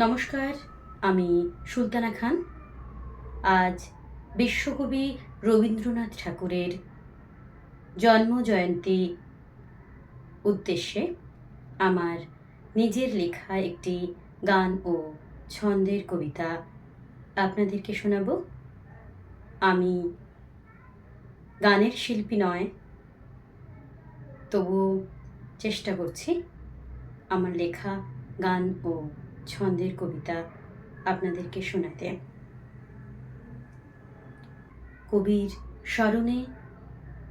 নমস্কার, আমি সুলতানা খান। আজ বিশ্বকবি রবীন্দ্রনাথ ঠাকুরের জন্মজয়ন্তী উদ্দেশ্যে আমার নিজের লেখা একটি গান ও ছন্দের কবিতা আপনাদেরকে শোনাব। আমি গানের শিল্পী নয়, তবু চেষ্টা করছি আমার লেখা গান ও ছন্দের কবিতা আপনাদেরকে শোনাতে। কবির স্মরণে,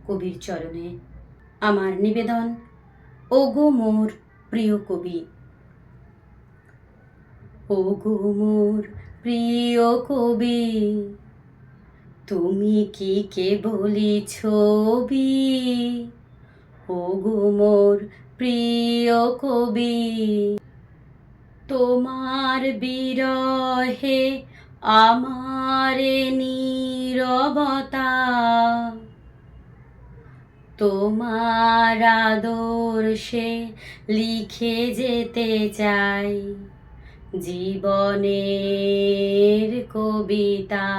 কবির চরণে আমার নিবেদন। ওগো মোর প্রিয় কবি, ওগো মোর প্রিয় কবি, তুমি কি কেবলি ছবি? ওগো মোর প্রিয় কবি, তোমার বিরহে আমার নীরবতা, তোমার আদর্শে লিখে যেতে চাই জীবনের কবিতা।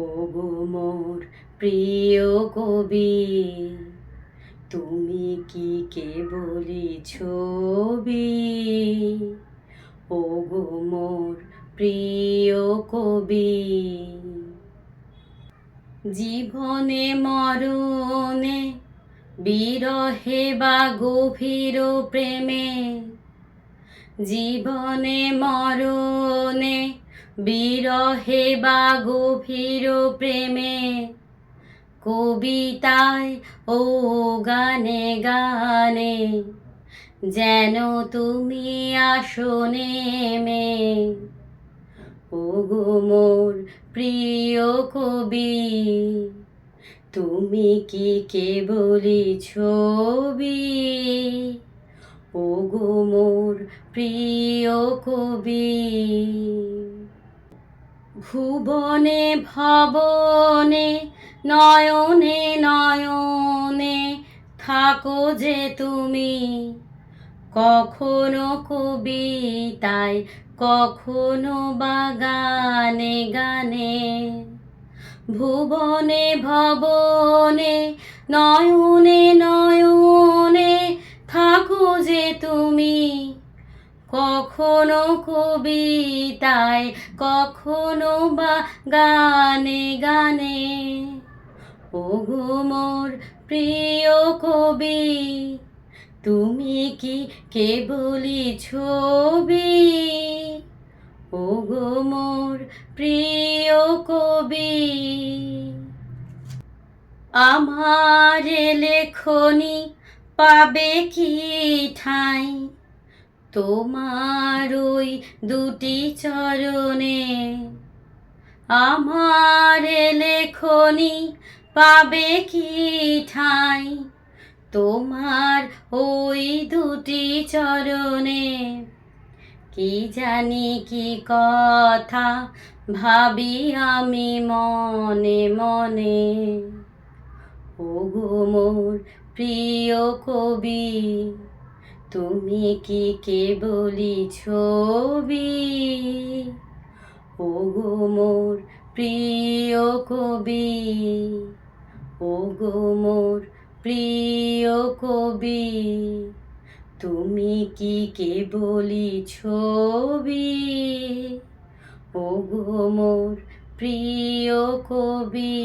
ওগো মোর প্রিয় কবি, তুমি কি কেবলি ছবি? ওগো মোর প্রিয় কবি, জীবনে মরণে, বিরহে বা গভীর প্রেমে, জীবনে মরণে, বিরহে বা গভীর প্রেমে, কবিতায় ও গানে গানে যেন তুমি আসো নেমে। ওগো মোর প্রিয় কবি, তুমি কি কেবলি ছবি? ওগো মোর প্রিয় কবি, ভুবনে ভবনে নয়নে নয়নে থাকো যে তুমি, কখনো কবিতায়, কখনো বা গানে গানে। ভুবনে ভবনে নয়নে নয়নে থাকো যে তুমি, কখনো কবিতায়, কখনো বা গানে গানে। ওগো মোর প্রিয় কবি, তুমি কি কেবলি ছবি? ওগো মোর প্রিয় কবি, আমার লেখনী পাবে কি ঠাঁই তোমার ওই দুটি চরণে? আমার লেখনী পাবে কি ঠাঁই তোমার ওই দুটি চরণে? কি জানি কি কথা ভাবি আমি মনে মনে। ওগো মোর প্রিয় কবি, তুমি কি কেবলি ছবি? ওগো মোর প্রিয় কবি, ওগো মোর প্রিয় কবি, তুমি কি কেবলি ছবি? ওগো মোর প্রিয় কবি।